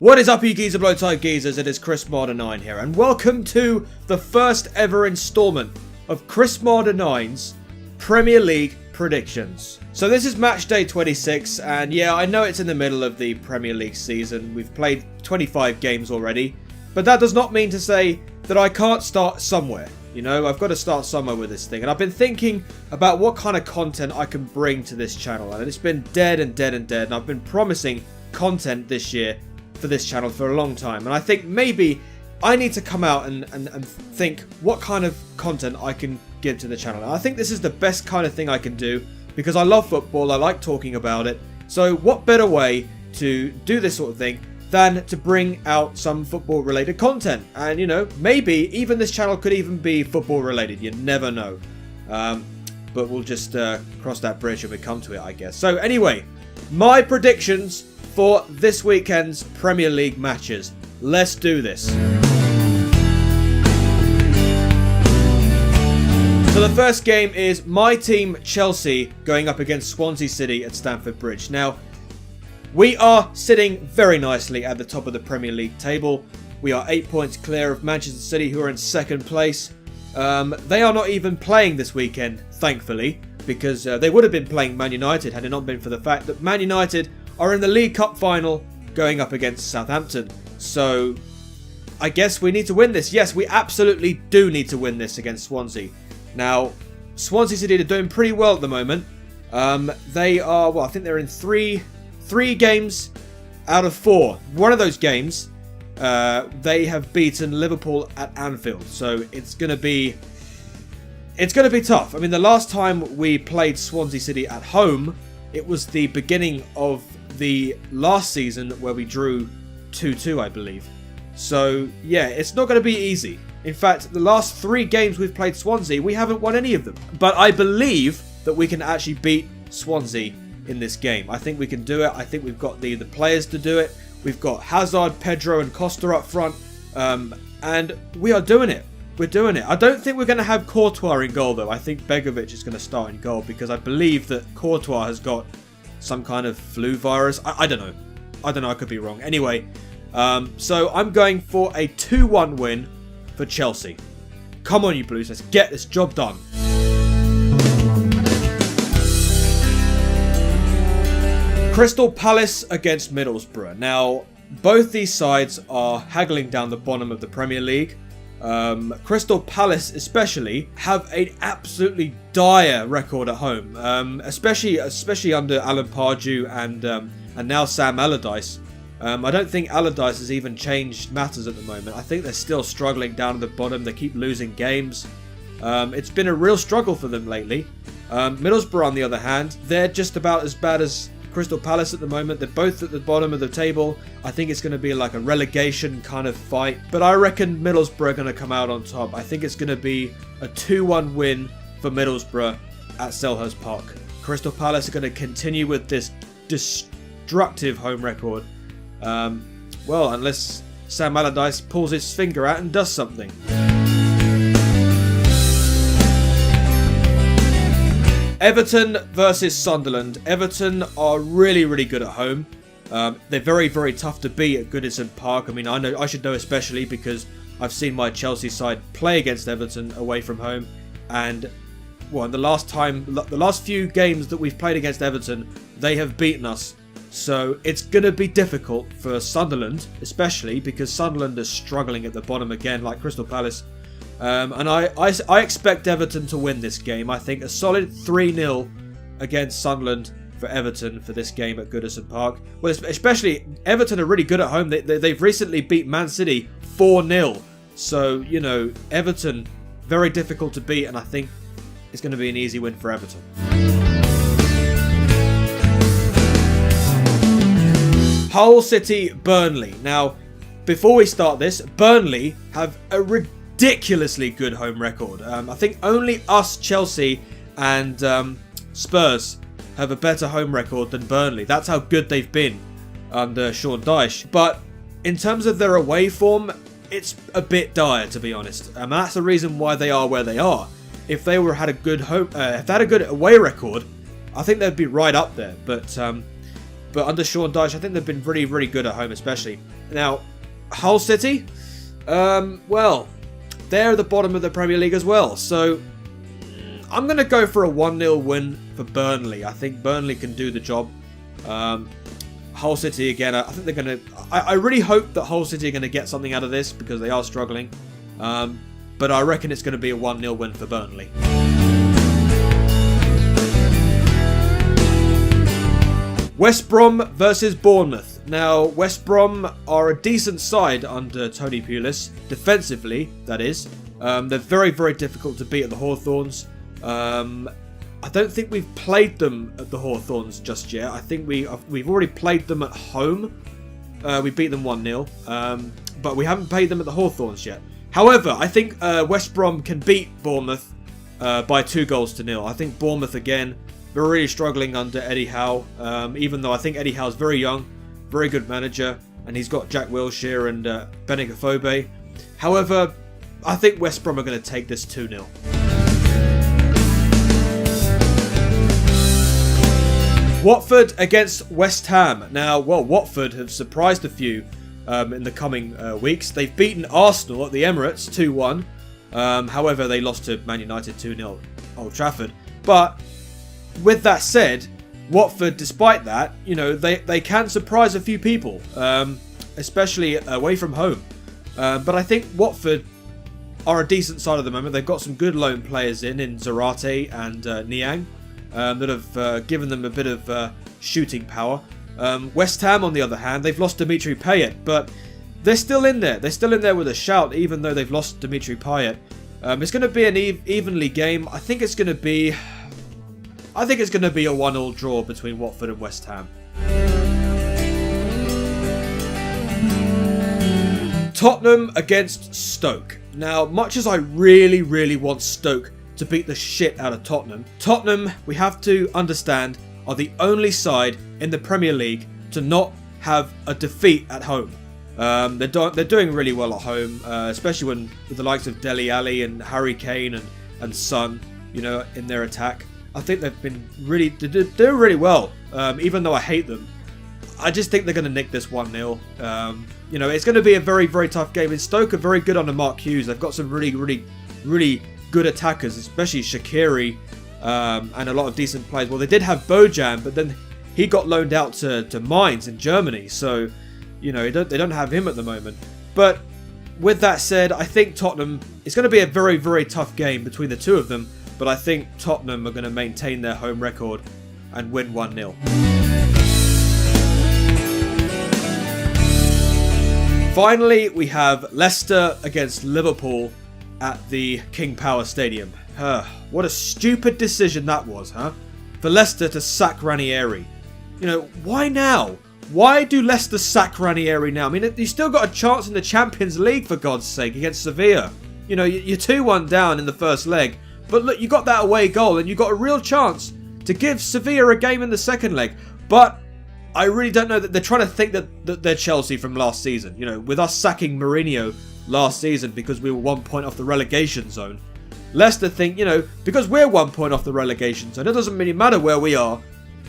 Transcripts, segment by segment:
What is up, you geezer blow type geezers? It is ChrisMarder9 here, and welcome to the first ever installment of ChrisMarder9's Premier League predictions. So this is match day 26, and yeah, I know it's in the middle of the Premier League season. We've played 25 games already, but that does not mean to say that I can't start somewhere. You know, I've got to start somewhere with this thing, and I've been thinking about what kind of content I can bring to this channel, and it's been dead, and I've been promising content this year for this channel for a long time, and I think maybe I need to come out and think what kind of content I can give to the channel. And I think this is the best kind of thing I can do because I love football, I like talking about it, so what better way to do this sort of thing than to bring out some football related content. And you know, maybe even this channel could even be football related, you never know, but we'll just cross that bridge when we come to it, I guess. So anyway, my predictions for this weekend's Premier League matches. Let's do this. So the first game is my team Chelsea going up against Swansea City at Stamford Bridge. Now, we are sitting very nicely at the top of the Premier League table. We are 8 points clear of Manchester City, who are in second place. They are not even playing this weekend, thankfully, because they would have been playing Man United had it not been for the fact that Man United are in the League Cup final going up against Southampton. So I guess we need to win this. Yes, we absolutely do need to win this against Swansea. Now, Swansea City are doing pretty well at the moment. They are, well, I think they're in three games out of 4. One of those games, they have beaten Liverpool at Anfield. So it's going to be tough. I mean, the last time we played Swansea City at home, it was the beginning of the last season where we drew 2-2, I believe. So yeah, it's not going to be easy. In fact, the last 3 games we've played Swansea, we haven't won any of them. But I believe that we can actually beat Swansea in this game. I think we can do it. I think we've got the players to do it. We've got Hazard, Pedro and Costa up front. And we are doing it. We're doing it. I don't think we're going to have Courtois in goal, though. I think Begovic is going to start in goal because I believe that Courtois has got some kind of flu virus. I don't know. I could be wrong. Anyway, so I'm going for a 2-1 win for Chelsea. Come on, you Blues. Let's get this job done. Crystal Palace against Middlesbrough. Now, both these sides are haggling down the bottom of the Premier League. Crystal Palace especially have an absolutely dire record at home, especially under Alan Pardew and now Sam Allardyce. I don't think Allardyce has even changed matters at the moment. I think they're still struggling down at the bottom. They keep losing games. It's been a real struggle for them lately. Middlesbrough, on the other hand, they're just about as bad as Crystal Palace at the moment. They're both at the bottom of the table. I think it's going to be like a relegation kind of fight, but I reckon Middlesbrough are going to come out on top. I think it's going to be a 2-1 win for Middlesbrough at Selhurst Park. Crystal Palace are going to continue with this destructive home record. Well, unless Sam Allardyce pulls his finger out and does something. Everton versus Sunderland. Everton are really good at home. They're very tough to beat at Goodison Park. I mean, I should know especially because I've seen my Chelsea side play against Everton away from home, and well, the last few games that we've played against Everton, they have beaten us. So it's going to be difficult for Sunderland, especially because Sunderland is struggling at the bottom again, like Crystal Palace. And I expect Everton to win this game. I think a solid 3-0 against Sunderland for Everton for this game at Goodison Park. Well, especially Everton are really good at home. They've recently beat Man City 4-0. So, you know, Everton, very difficult to beat, and I think it's going to be an easy win for Everton. Hull City, Burnley. Now, before we start this, Burnley have a ridiculously good home record. I think only us, Chelsea, and Spurs have a better home record than Burnley. That's how good they've been under Sean Dyche. But in terms of their away form, it's a bit dire, to be honest. And that's the reason why they are where they are. If they had a good away record, I think they'd be right up there. But under Sean Dyche, I think they've been really good at home, especially. Now, Hull City, well, they're at the bottom of the Premier League as well. So I'm going to go for a 1-0 win for Burnley. I think Burnley can do the job. Hull City, again, I think they're going to... I really hope that Hull City are going to get something out of this because they are struggling. But I reckon it's going to be a 1-0 win for Burnley. West Brom versus Bournemouth. Now, West Brom are a decent side under Tony Pulis, defensively, that is. They're very, very difficult to beat at the Hawthorns. I don't think we've played them at the Hawthorns just yet. I think we've already played them at home. We beat them 1-0, but we haven't played them at the Hawthorns yet. However, I think West Brom can beat Bournemouth by 2-0. I think Bournemouth, again, they're really struggling under Eddie Howe, even though I think Eddie Howe's very young, very good manager, and he's got Jack Wilshere and Benik Afobe. However, I think West Brom are going to take this 2-0. Watford against West Ham. Now, well, Watford have surprised a few in the coming weeks. They've beaten Arsenal at the Emirates 2-1. However, they lost to Man United 2-0 Old Trafford. But with that said, Watford, despite that, you know, they can surprise a few people, especially away from home. But I think Watford are a decent side at the moment. They've got some good loan players in Zarate and Niang that have given them a bit of shooting power. West Ham, on the other hand, they've lost Dimitri Payet, but they're still in there. They're still in there with a shout, even though they've lost Dimitri Payet. It's going to be an evenly game. I think it's going to be a 1-1 draw between Watford and West Ham. Tottenham against Stoke. Now, much as I really, really want Stoke to beat the shit out of Tottenham, we have to understand, are the only side in the Premier League to not have a defeat at home. They're doing really well at home, especially when with the likes of Dele Alli and Harry Kane and Son, you know, in their attack. I think they've been really doing really well, even though I hate them. I just think they're going to nick this 1-0. You know, it's going to be a very, very tough game. And Stoke are very good under Mark Hughes. They've got some really, really, really good attackers, especially Shaqiri, and a lot of decent players. Well, they did have Bojan, but then he got loaned out to Mainz in Germany. So, you know, they don't have him at the moment. But with that said, I think Tottenham, it's going to be a very, very tough game between the two of them. But I think Tottenham are going to maintain their home record and win 1-0. Finally, we have Leicester against Liverpool at the King Power Stadium. What a stupid decision that was, huh? For Leicester to sack Ranieri. You know, why now? Why do Leicester sack Ranieri now? I mean, you still got a chance in the Champions League, for God's sake, against Sevilla. You know, you're 2-1 down in the first leg. But look, you got that away goal and you got a real chance to give Sevilla a game in the second leg. But I really don't know that they're trying to think that they're Chelsea from last season. You know, with us sacking Mourinho last season because we were 1 point off the relegation zone. Leicester think, you know, because we're 1 point off the relegation zone, it doesn't really matter where we are,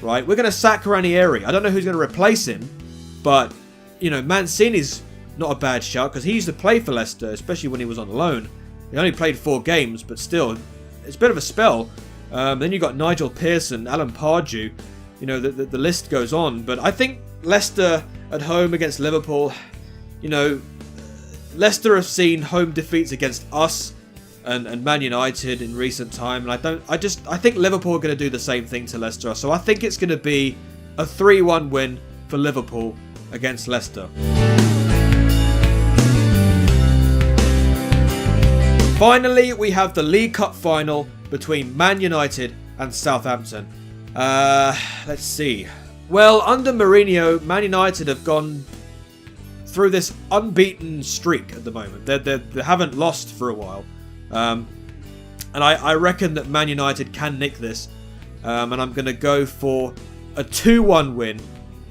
right? We're going to sack Ranieri. I don't know who's going to replace him, but, you know, Mancini's not a bad shout because he used to play for Leicester, especially when he was on loan. He only played 4 games, but still, it's a bit of a spell. Then you got Nigel Pearson, Alan Pardew. You know, the list goes on. But I think Leicester at home against Liverpool, you know, Leicester have seen home defeats against us and Man United in recent time. And I think Liverpool are going to do the same thing to Leicester. So I think it's going to be a 3-1 win for Liverpool against Leicester. Finally, we have the League Cup final between Man United and Southampton. Let's see. Well, under Mourinho, Man United have gone through this unbeaten streak at the moment. They haven't lost for a while. And I reckon that Man United can nick this. And I'm going to go for a 2-1 win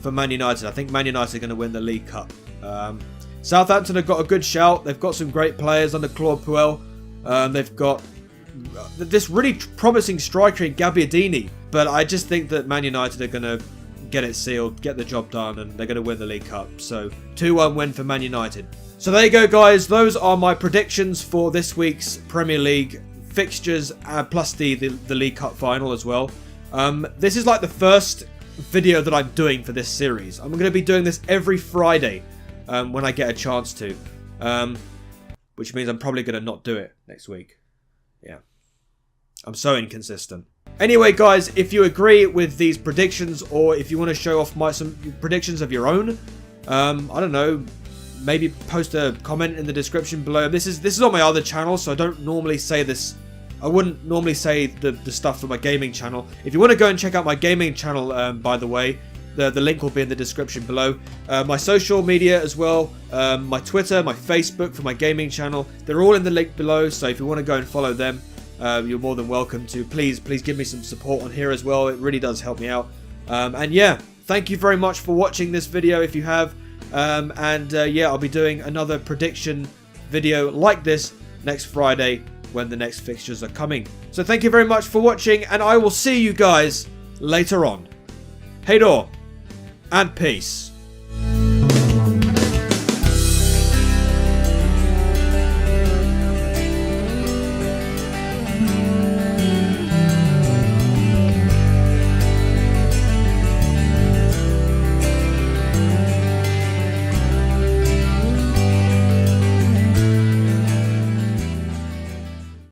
for Man United. I think Man United are going to win the League Cup. Southampton have got a good shout. They've got some great players under Claude Puel. They've got this really promising striker in Gabbiadini. But I just think that Man United are going to get it sealed, get the job done, and they're going to win the League Cup. So 2-1 win for Man United. So there you go, guys. Those are my predictions for this week's Premier League fixtures, plus the League Cup final as well. This is like the first video that I'm doing for this series. I'm going to be doing this every Friday when I get a chance to, which means I'm probably going to not do it next week. Yeah, I'm so inconsistent. Anyway, guys, if you agree with these predictions, or if you want to show off some predictions of your own, I don't know, maybe post a comment in the description below. This is on my other channel, so I don't normally say this. I wouldn't normally say the stuff for my gaming channel. If you want to go and check out my gaming channel, by the way, the link will be in the description below. My social media as well, my Twitter, my Facebook for my gaming channel, they're all in the link below. So if you want to go and follow them, you're more than welcome to. Please give me some support on here as well. It really does help me out. And yeah, thank you very much for watching this video if you have. Yeah, I'll be doing another prediction video like this next Friday when the next fixtures are coming. So thank you very much for watching, and I will see you guys later on. Hey door, and peace.